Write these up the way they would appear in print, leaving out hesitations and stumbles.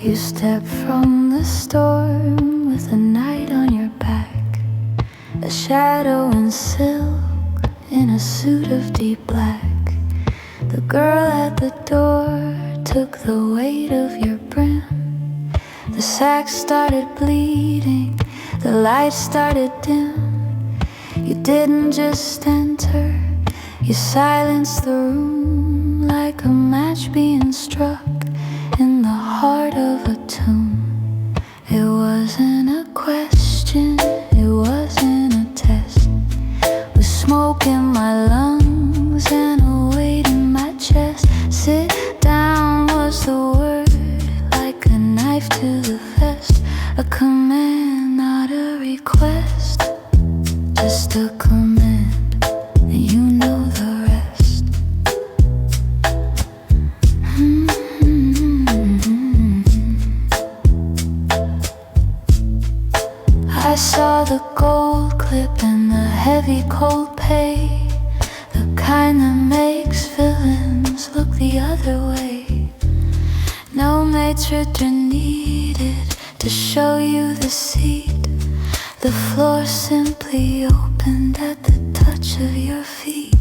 You step from the storm with a night on your back, a shadow in silk in a suit of deep black. The girl at the door took the weight of your brim. The sack started bleeding, the light started dim. You didn't just enter, you silenced the room like a match being struck in the heart of a tomb. It wasn't a question, it wasn't a test. With smoke in my lungs and a weight in my chest. Sit down was the word, like a knife to the vest. A command, not a request, just a command, and you know the rest. I saw the gold clip and the heavy cold pay, the kind that makes villains look the other way. No maitre needed to show you the seat. The floor simply opened at the touch of your feet.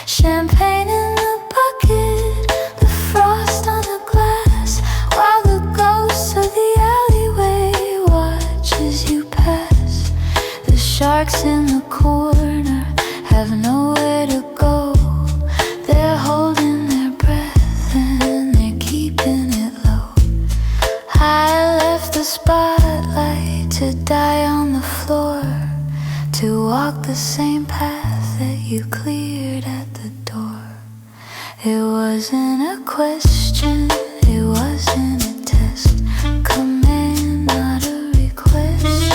Champagne in the bucket, the frost on the glass, while the ghosts of the alleyway watch as you pass. The sharks in the corner have nowhere to go. They're holding their breath and they're keeping it low. I left the spotlight to die on the floor, to walk the same path that you cleared at the door. It wasn't a question, it wasn't a test. Command, not a request.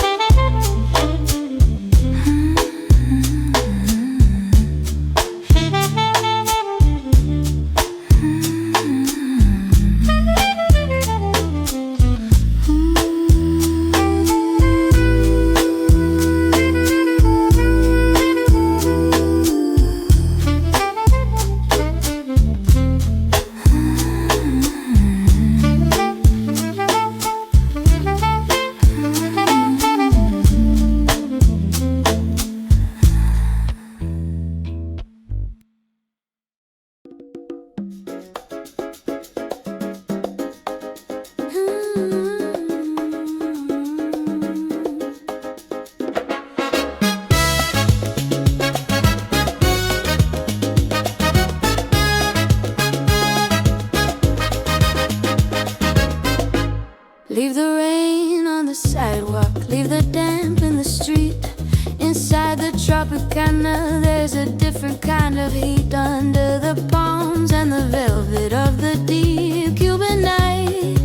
Leave the rain on the sidewalk, leave the damp in the street. Inside the Tropicana, there's a different kind of heat. Under the palms and the velvet of the deep Cuban night,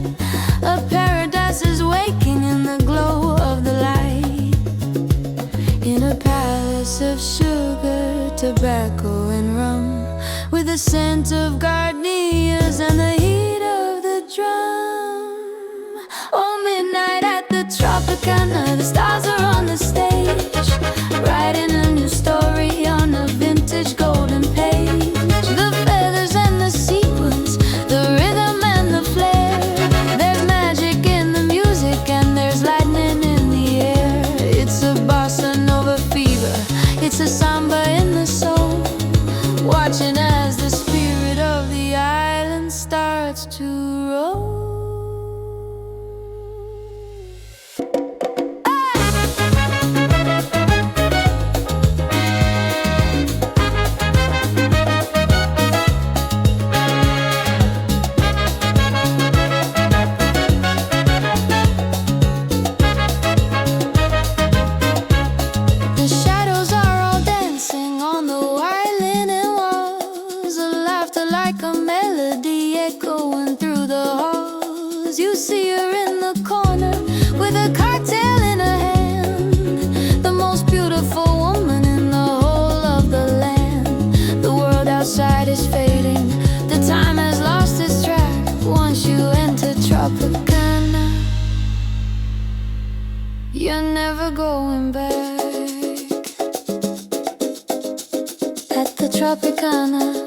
a paradise is waking in the glow of the light. In a palace of sugar, tobacco and rum, with the scent of gardenias and the heat of the drum. Oh, midnight at the Tropicana, the stars are on the stage, writing a new story on a vintage golden page. The feathers and the sequins, the rhythm and the flair. There's magic in the music and there's lightning in the air. It's a Bossa Nova fever, it's a samba in the soul, watching as the spirit of the island starts to roll. You're never going back. At the Tropicana,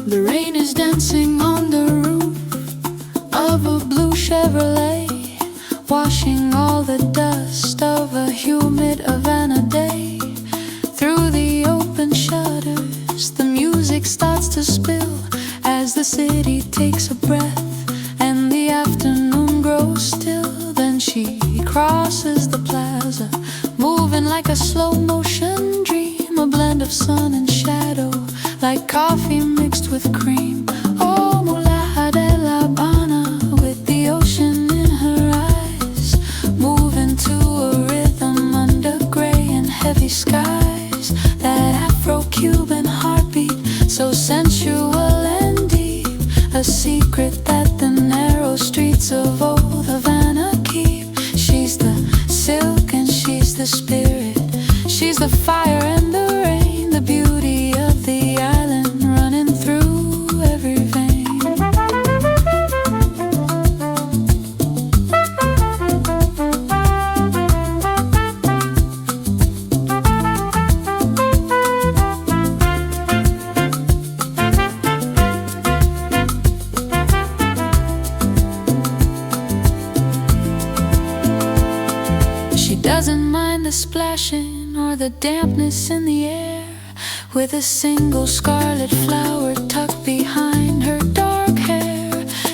The rain is dancing on the roof of a blue Chevrolet, washing all the dust of a humid Havana day. Through the open shutters, the music starts to spill as the city takes a breath and the afternoon grows still. Then she crosses the plaza, moving like a slow motion dream, a blend of sun and shadow, like coffee mixed with cream. Oh, Mulata, Habana, with the ocean in her eyes, moving to a rhythm under gray and heavy skies. That Afro-Cuban heartbeat, so sensual and deep, a secret that the narrow streets of old Havana keep. She's the silk and she's the spirit, she's the fire and the rain, the beauty of the island running through every vein. She doesn't mind the splashing or the dampness in the air, with a single scarlet flower tucked behind her dark hair.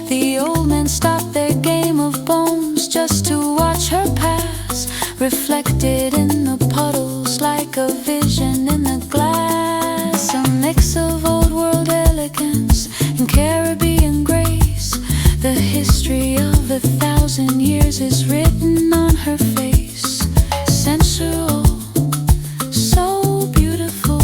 The old men stop their game of bones just to watch her pass, reflected in the puddles like a vision in the glass. A mix of old world elegance and Caribbean grace, the history of 1,000 years is written on her face. Sensual, so beautiful.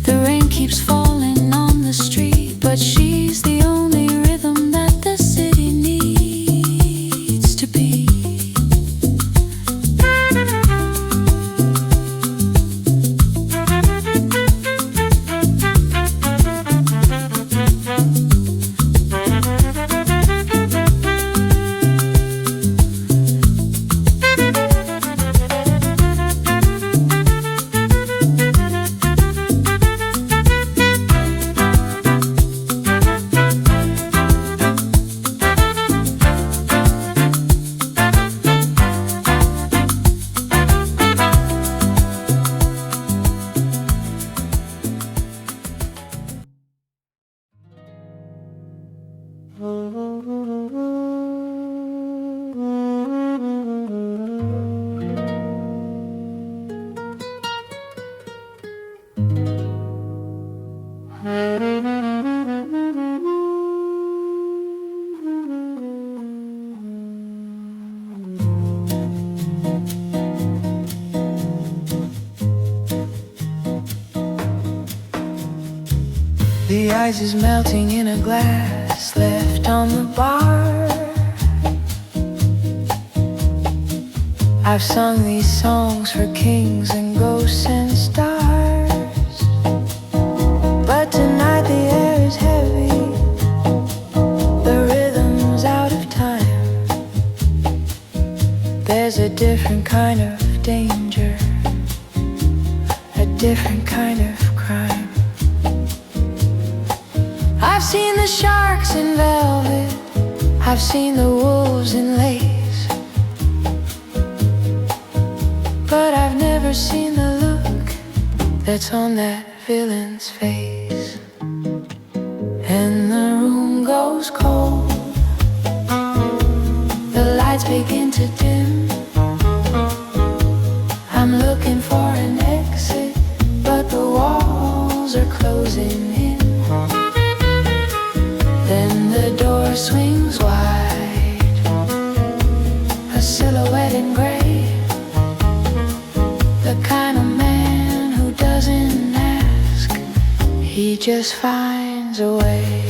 The rain keeps falling on the street, but she's the only rhythm that the city needs to be. The ice is melting in a glass left on the bar. I've sung these songs for kings and ghosts and stars, but tonight the air is heavy, the rhythm's out of time. There's a different kind of danger, a different kind of crime. I've seen the sharks in velvet, I've seen the wolves in lace, but I've never seen the look that's on that villain's face. And the room goes cold, the lights begin to dim. I'm looking for an exit, but the walls are closing in. Then the door swings wide, a silhouette in gray, the kind of man who doesn't ask, he just finds a way.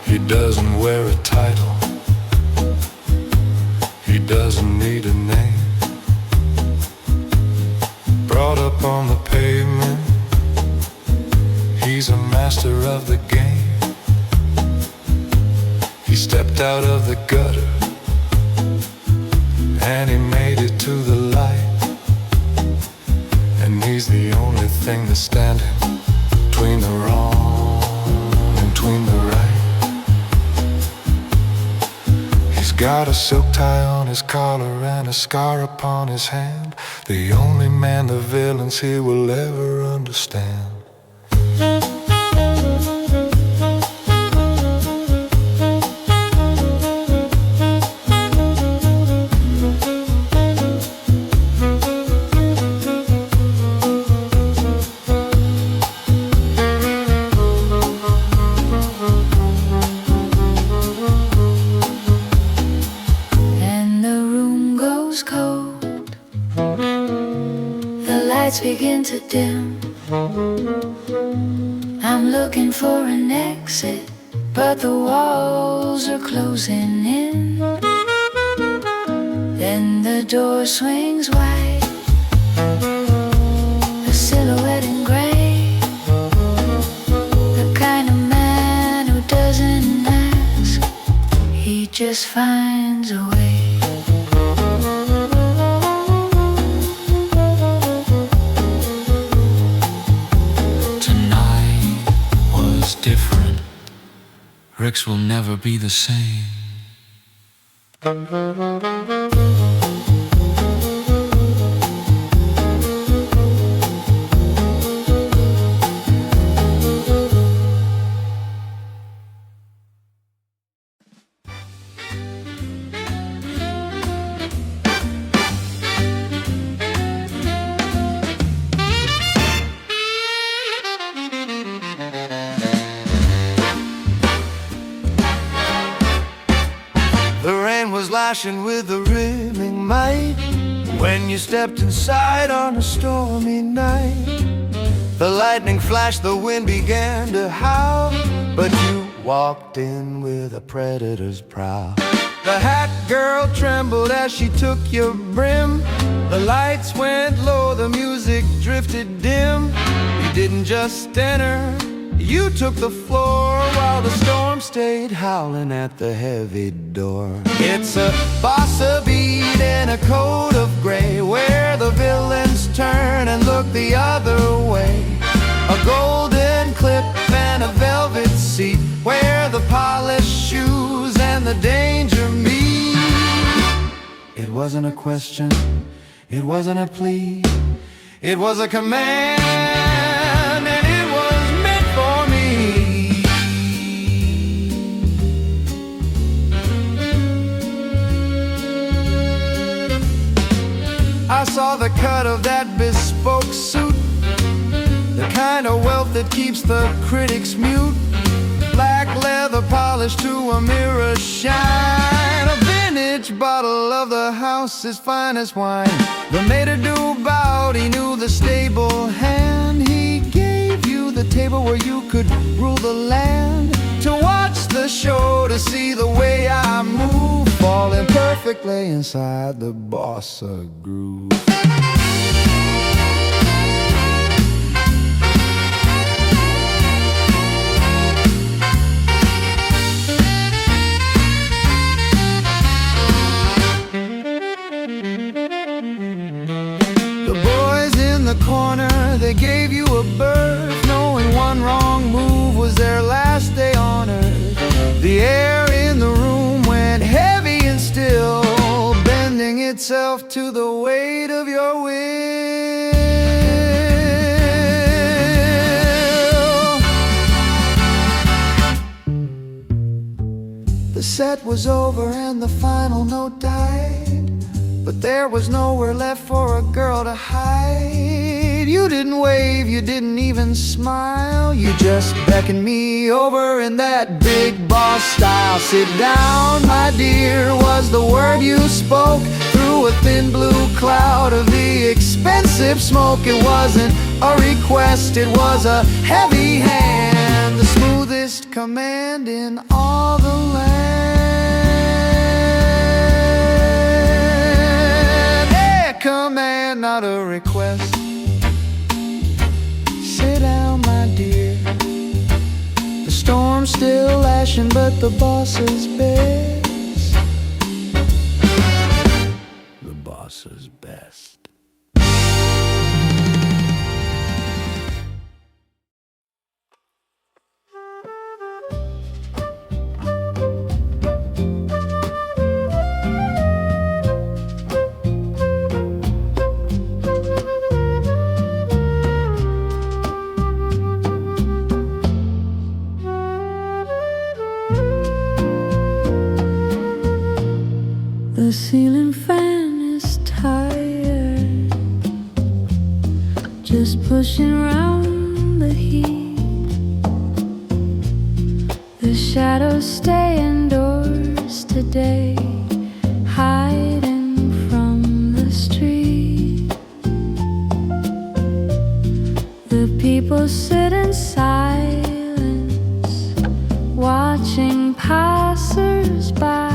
He doesn't wear a title, he doesn't need a name. Brought up on the pavement, master of the game. He stepped out of the gutter and he made it to the light. And he's the only thing that's standing between the wrong and between the right. He's got a silk tie on his collar and a scar upon his hand. The only man the villains here will ever understand. Begin to dim. I'm looking for an exit, but the walls are closing in. Then the door swings wide, a silhouette in gray, the kind of man who doesn't ask, he just finds a way. Different. Rick's will never be the same. Lashing with a rimming might when you stepped inside on a stormy night. The lightning flashed, the wind began to howl, but you walked in with a predator's prowl. The hat girl trembled as she took your brim. The lights went low, the music drifted dim. You didn't just enter, you took the floor while the storm stayed howling at the heavy door. It's a bossa beat in a coat of gray, where the villains turn and look the other way. A golden clip and a velvet seat, where the polished shoes and the danger meet. It wasn't a question, it wasn't a plea, it was a command. I saw the cut of that bespoke suit, the kind of wealth that keeps the critics mute. Black leather polished to a mirror shine, a vintage bottle of the house's finest wine. The maitre d' bowed, he knew the stable hand. He gave you the table where you could rule the land, to watch the show, to see the way I move, falling perfectly inside the bossa groove. The boys in the corner, they gave you a berth, knowing one wrong move was their last day on earth. The air in the room went heavy and still, bending itself to the weight of your will. The set was over and the final note died, but there was nowhere left for a girl to hide. You didn't wave, you didn't even smile, you just beckoned me over in that big boss style. Sit down, my dear, was the word you spoke through a thin blue cloud of the expensive smoke. It wasn't a request, it was a heavy hand, the smoothest command in all the land. A command, not a request. Sit down, my dear, still lashing, but the boss is best. The boss is best. The ceiling fan is tired, just pushing around the heat. The shadows stay indoors today, hiding from the street. The people sit in silence, watching passers-by,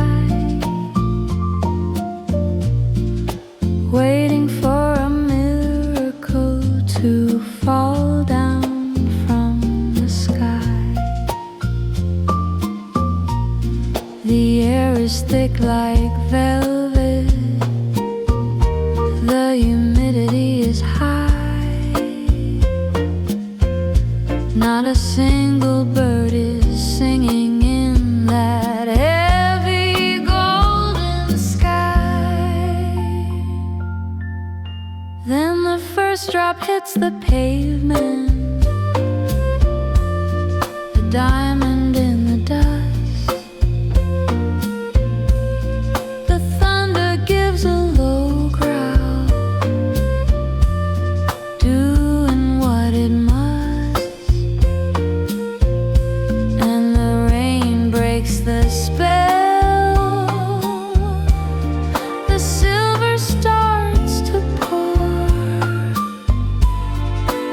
waiting for a miracle to fall down from the sky. The air is thick like velvet, the humidity is high. Not a single bird is singing in that heavy golden sky. Then the first drop hits the pavement, a diamond in the dust. The thunder gives a low growl, doing what it must. And the rain breaks the spell. The silver starts to pour.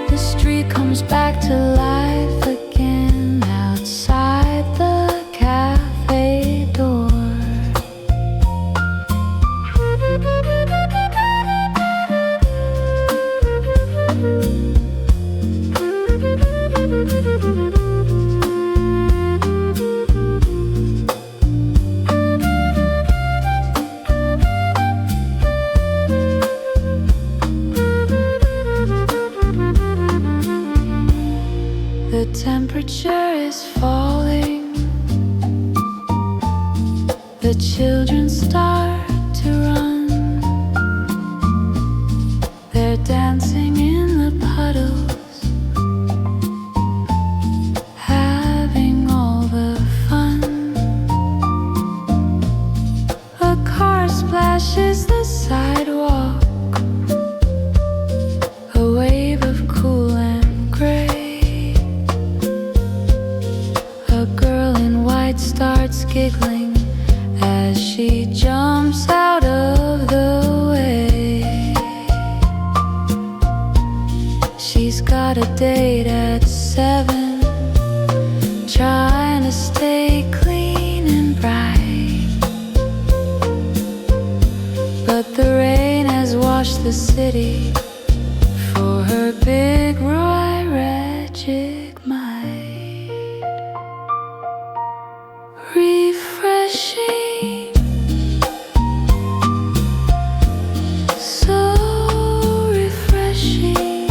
The street comes back to life again outside the cafe door. The temperature is falling. The children start to run. They're dancing in the puddles, having all the fun. A car splashes the sidewalk, a wave of cool and gray. A girl in white starts giggling as she jumps out of the way. She's got a date at 7, trying to stay clean and bright. But the rain has washed the city for her big Roy Regic might. Refreshing, so refreshing.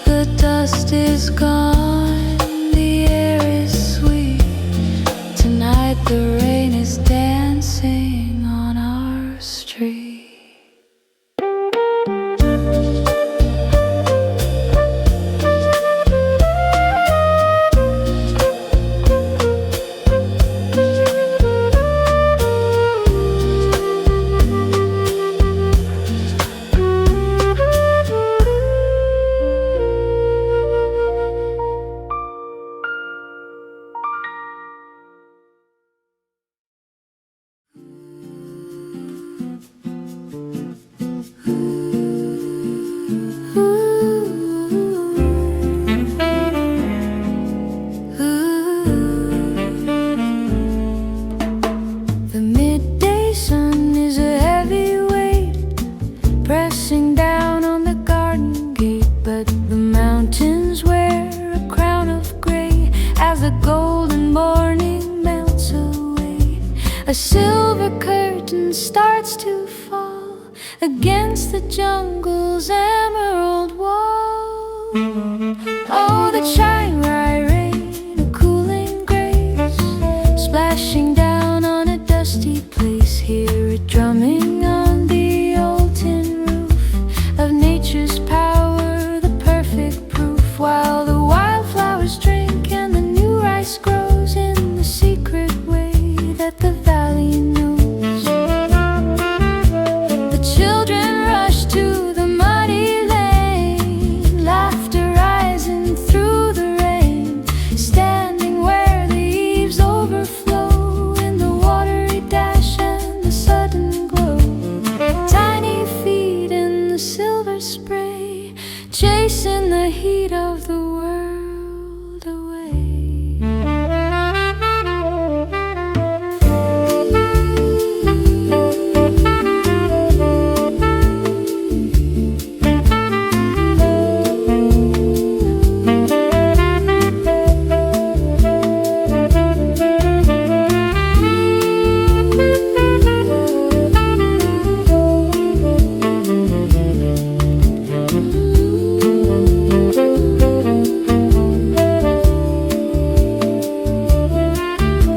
The dust is gone, the air is sweet. Tonight the rain is dancing on our street. jungle's emerald wall. Oh, the Chiangrai rain, a cooling grace, splashing down on a dusty place. Hear it drumming on the old tin roof of nature's power, the perfect proof. While the wildflowers drink and the new rice grows in the secret way that the valley knows. The children rush to the muddy lane, laughter rising through the rain, standing where the eaves overflow in the watery dash and the sudden glow. Tiny feet in the silver spray, chasing the heat of the world away.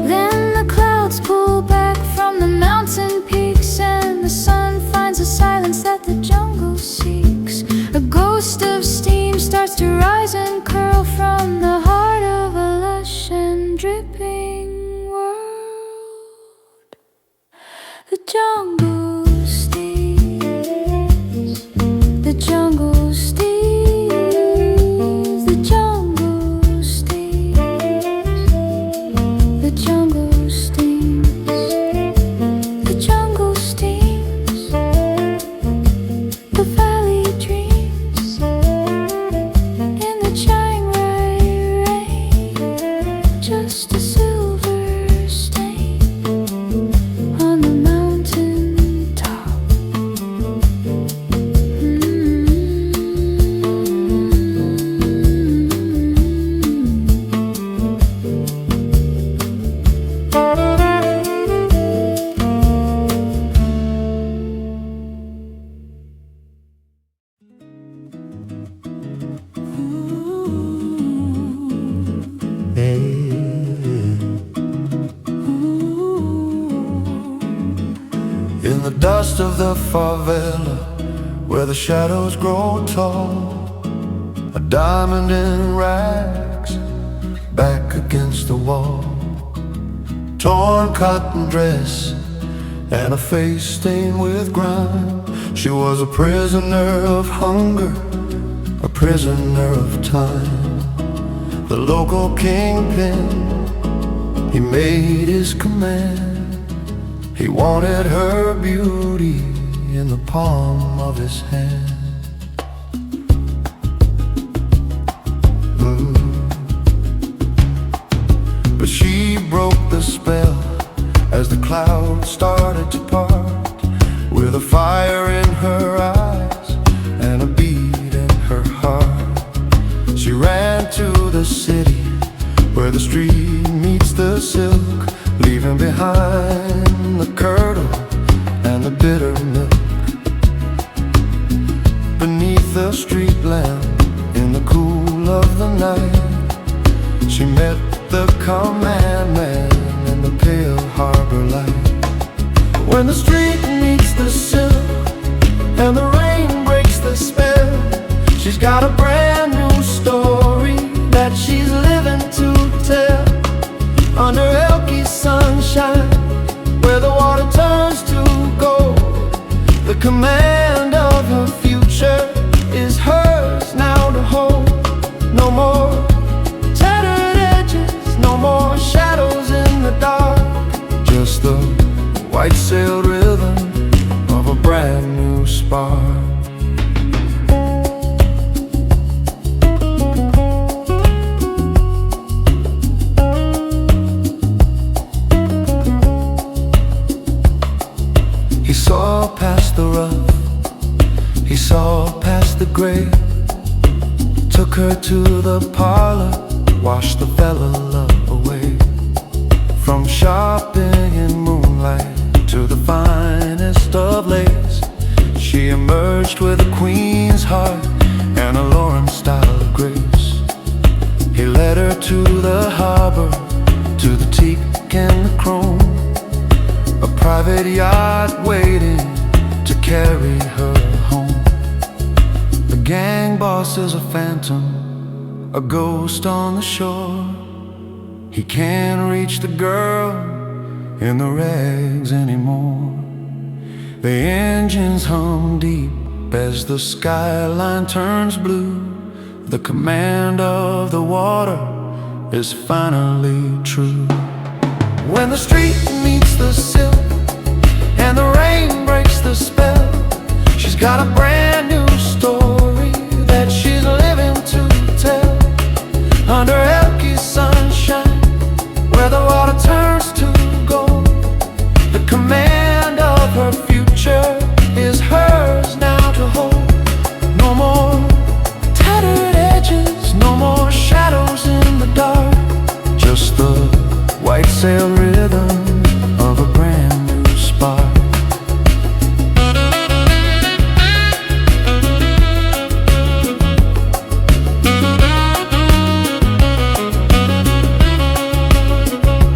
Then the clouds pull back from the mountain peaks, and the sun finds a silence that the jungle seeks. A ghost of steam starts to rise and curl from the heart of a lush and dripping world. The jungle steams, the jungle steams, the jungle steams, the jungle steams, the jungle steams, the valley dreams in the Chiangrai rain, just a silver stain on the mountain top. In the dust of the favela, where the shadows grow tall, a diamond in rags, back against the wall, torn cotton dress and a face stained with grime. She was a prisoner of hunger, a prisoner of time. The local kingpin, he made his command. He wanted her beauty in the palm of his hand. But she broke the spell as the clouds started to part, with a fire in her eyes and a beat in her heart. She ran to the city where the street meets the silk, leaving behind the curdle and the bitter milk. Beneath the street lamp, in the cool of the night, she met the command man in the pale harbor light. When the street meets the silk and the rain breaks the spell, she's got a brand new story that she's living to tell. Under Elky's sunshine, where the water turns to gold, the command of her future is hers now to hold. No more tattered edges, no more shadows in the dark, just the white-sailed rhythm of a brand new spark. He saw past the rough, he saw past the gray, took her to the parlor, washed the fella love away. From shopping in moonlight to the finest of lace, she emerged with a queen's heart and a Lorem-style grace. He led her to the harbor, to the teak and the chrome, a private yacht waiting to carry her home. The gang boss is a phantom, a ghost on the shore. He can't reach the girl in the rags anymore. The engines hum deep as the skyline turns blue. The command of the water is finally true. When the street meets the sill and the rain breaks the spell, she's got a brand new story that she's living to tell. Under Elky's sunshine, where the water turns to gold, the command of her future is hers now to hold. No more tattered edges, no more shadows in the dark, just the white sail rhythm of a brand new spark.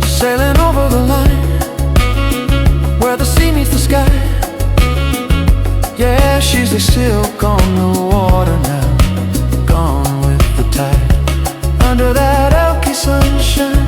Sailing over the line where the sea meets the sky. Yeah, she's a silk on the water now, gone with the tide. Under that Elky sunshine,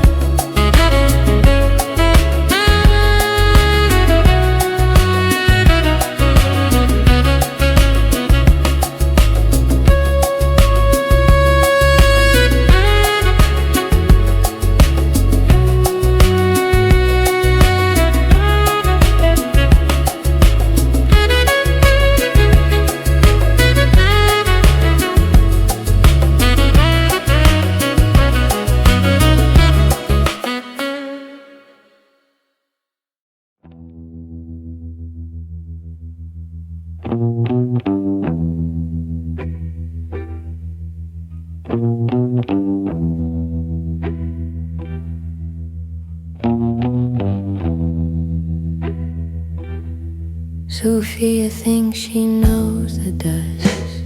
Sophia thinks she knows the dust,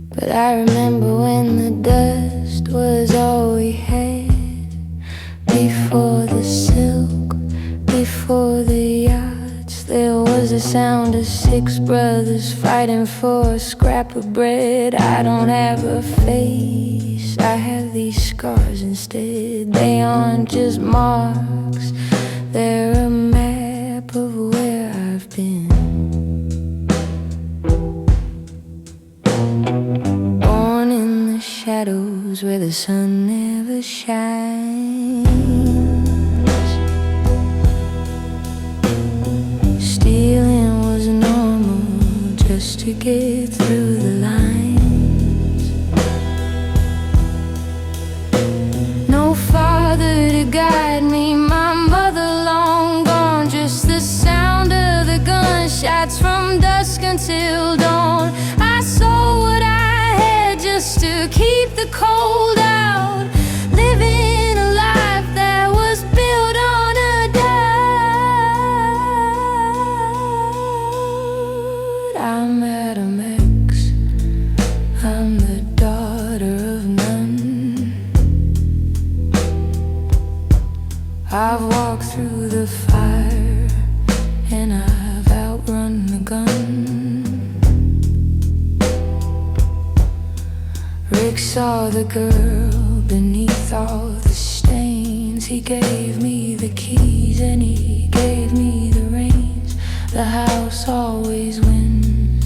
but I remember when the dust was all we had. Before the silk, before the yachts, there was the sound of 6 brothers fighting for a scrap of bread. I don't have a face, I have these scars instead. They aren't just marks, they're a map of where I've been. Born in the shadows where the sun never shines. Stealing was normal just to get through the lines. No father to guide me, my mother long gone. Just the sound of the gunshots from dusk until dawn. I saw what I had just to keep the cold out. Living a life that was built on a doubt. I'm Adam X, I'm the daughter of none. I've walked through the fire and I've outrun the gun. Rick saw the girl beneath all the stains. He gave me the keys and he gave me the reins. The house always wins,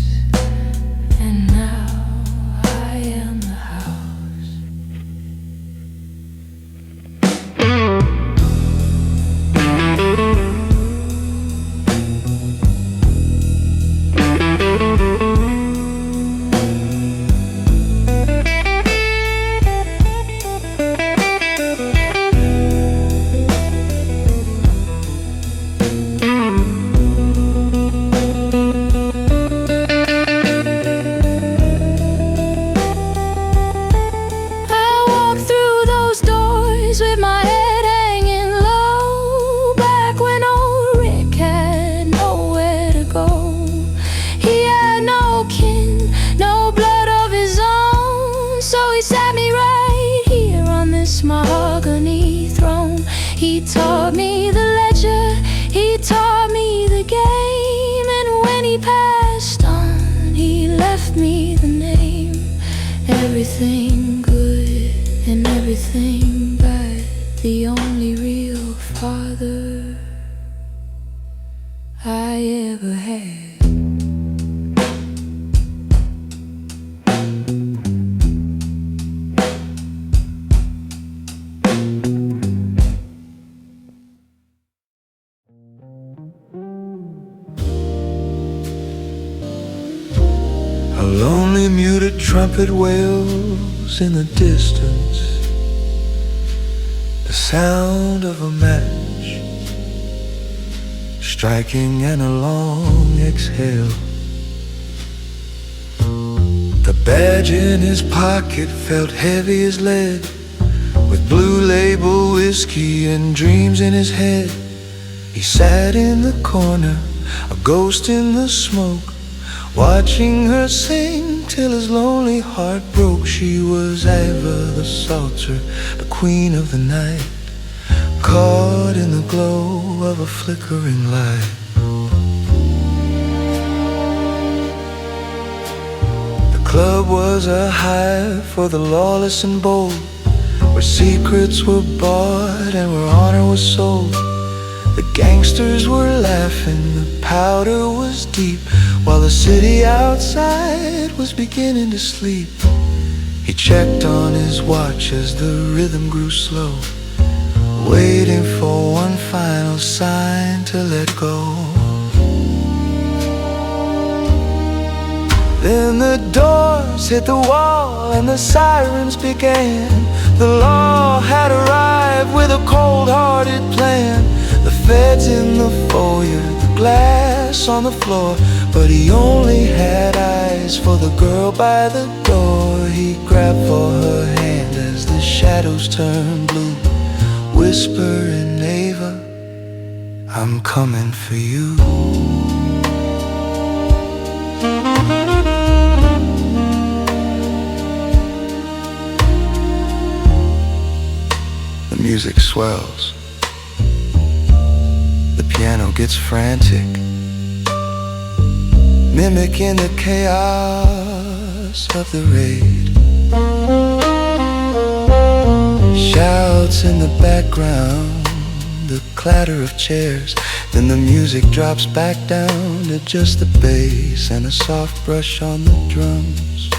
and now I am the house. left me the name. Everything good and everything bad. The only real father I ever had. A lonely muted trumpet wails in the distance, the sound of a match striking and a long exhale. The badge in his pocket felt heavy as lead, with Blue Label whiskey and dreams in his head. He sat in the corner, a ghost in the smoke, watching her sing till his lonely heart broke. She was Ava the Salter, the queen of the night, caught in the glow of a flickering light. The club was a hive for the lawless and bold, where secrets were bought and where honor was sold. The gangsters were laughing, the powder was deep, while the city outside was beginning to sleep. He checked on his watch as the rhythm grew slow, waiting for one final sign to let go. Then the doors hit the wall and the sirens began. The law had arrived with a cold-hearted plan. The feds in the foyer, the glass on the floor, but he only had eyes for the girl by the door. He grabbed for her hand as the shadows turned blue, whispering, Ava, I'm coming for you. The music swells, the piano gets frantic, mimicking the chaos of the raid. Shouts in the background, the clatter of chairs. Then the music drops back down to just the bass and a soft brush on the drums.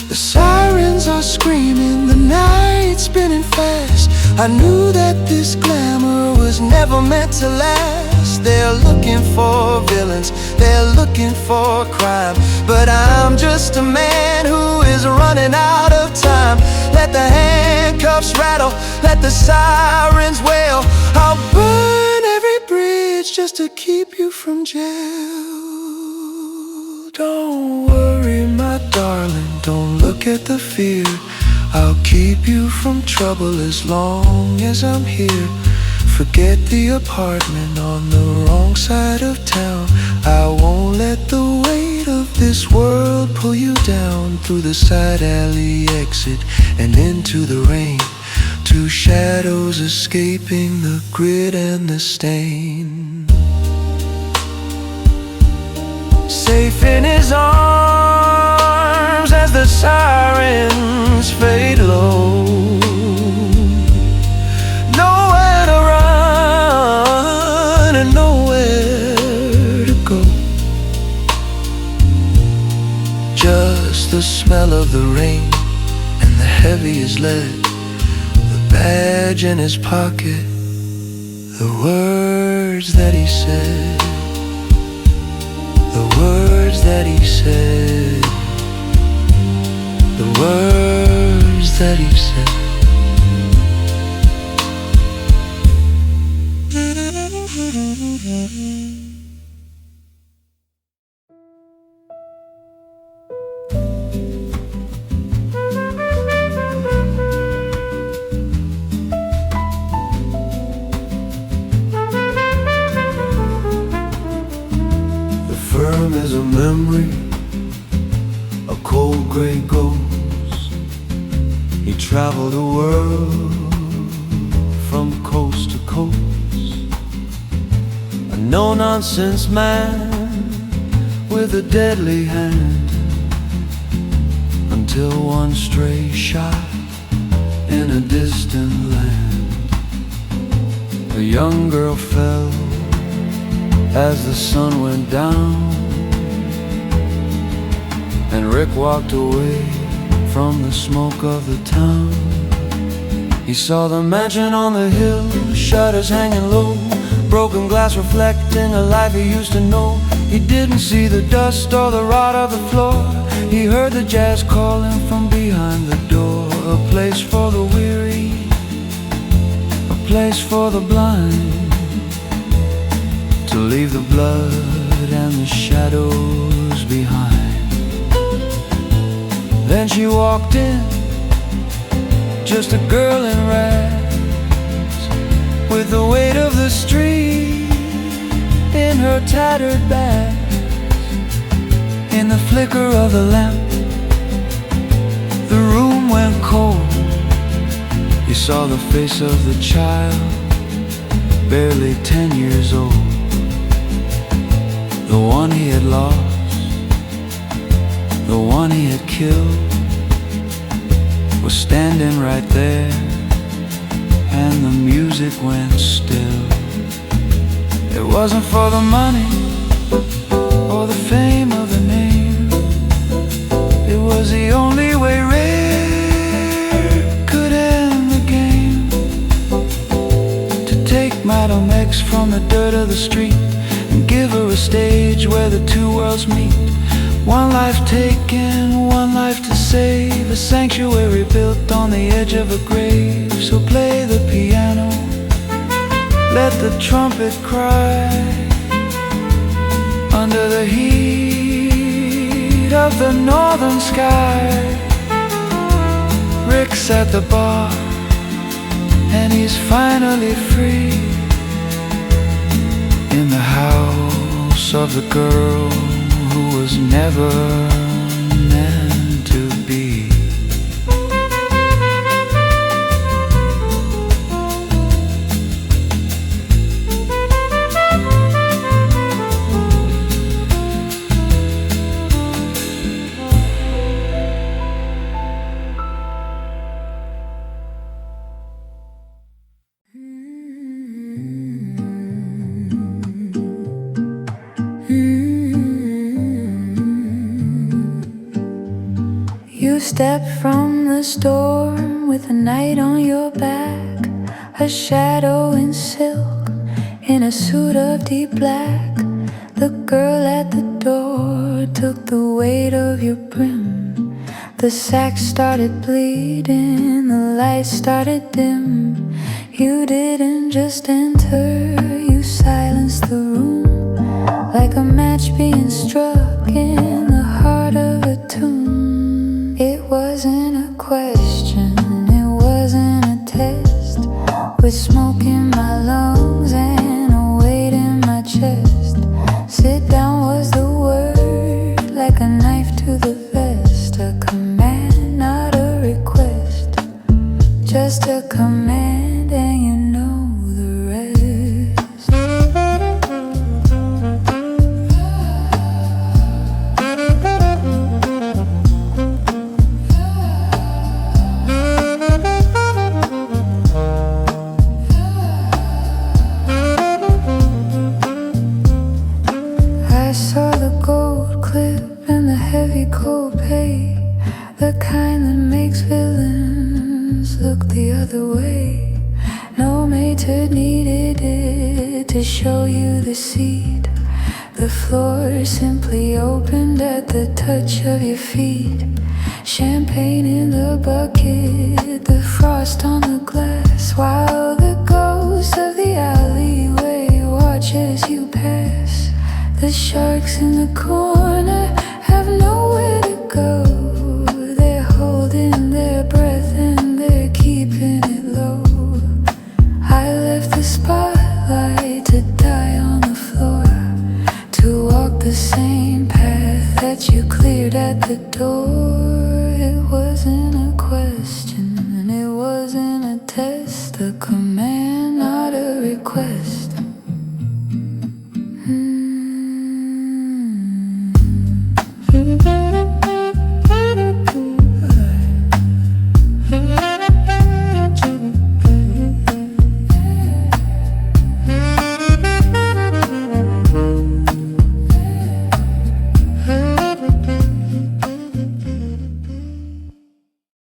The sirens are screaming, the night's spinning fast. I knew that this glamour was never meant to last. They're looking for villains, they're looking for crime, but I'm just a man who is running out of time. Let the handcuffs rattle, let the sirens wail. I'll burn every bridge just to keep you from jail. Don't worry, my darling, don't look at the fear. I'll keep you from trouble as long as I'm here. Forget the apartment on the wrong side of town. I won't let the weight of this world pull you down. Through the side alley exit and into the rain, two shadows escaping the grit and the stain. Safe in his arms as the sirens fade low. Nowhere to run and nowhere to go. Just the smell of the rain and the heavy as lead, the badge in his pocket, the words that he said, the words that he said, the words that he said. Firm as a memory, a cold gray ghost. He traveled the world from coast to coast, a no-nonsense man with a deadly hand, until one stray shot in a distant land. A young girl fell as the sun went down, and Rick walked away from the smoke of the town. He saw the mansion on the hill, shutters hanging low, broken glass reflecting a life he used to know. He didn't see the dust or the rot of the floor. He heard the jazz calling from behind the door. A place for the weary, a place for the blind, to leave the blood and the shadows behind. Then she walked in, just a girl in rags, with the weight of the street in her tattered bags. In the flicker of the lamp, the room went cold. He saw the face of the child, barely 10 years old. The one he had lost, the one he had killed, was standing right there, and the music went still. It wasn't for the money or the fame of the name. It was the only way Rick could end the game. To take Madame X from the dirt of the street and give her a stage where the two worlds meet. One life taken, one life to save, a sanctuary built on the edge of a grave. So play the piano, let the trumpet cry, under the heat of the northern sky. Rick's at the bar, and he's finally free, in the house of the girl who was never meant to be. You step from the storm with a night on your back, a shadow in silk, in a suit of deep black. The girl at the door took the weight of your brim. The sack started bleeding, the lights started dim. You didn't just enter, you silenced the room, like a match being struck in the heart of a tomb. It wasn't a question, it wasn't a test, with smoke in my lungs and a weight in my chest. Sit down was the word, like a knife to the vest. A command, not a request, just a command, and you know the rest. I saw the gold clip and the heavy cold pay, the kind that makes villains look the other way. No mater needed it to show you the seat. The floor simply opened at the touch of your feet. Champagne in the bucket, the frost on the glass, while the ghost of the alleyway watches you pass. The sharks in the corner have nowhere to go. They're holding their breath and they're keeping it low. I left the spotlight to die on the floor, to walk the same path that you cleared at the door. It wasn't a question, it wasn't a test, a command, not a request,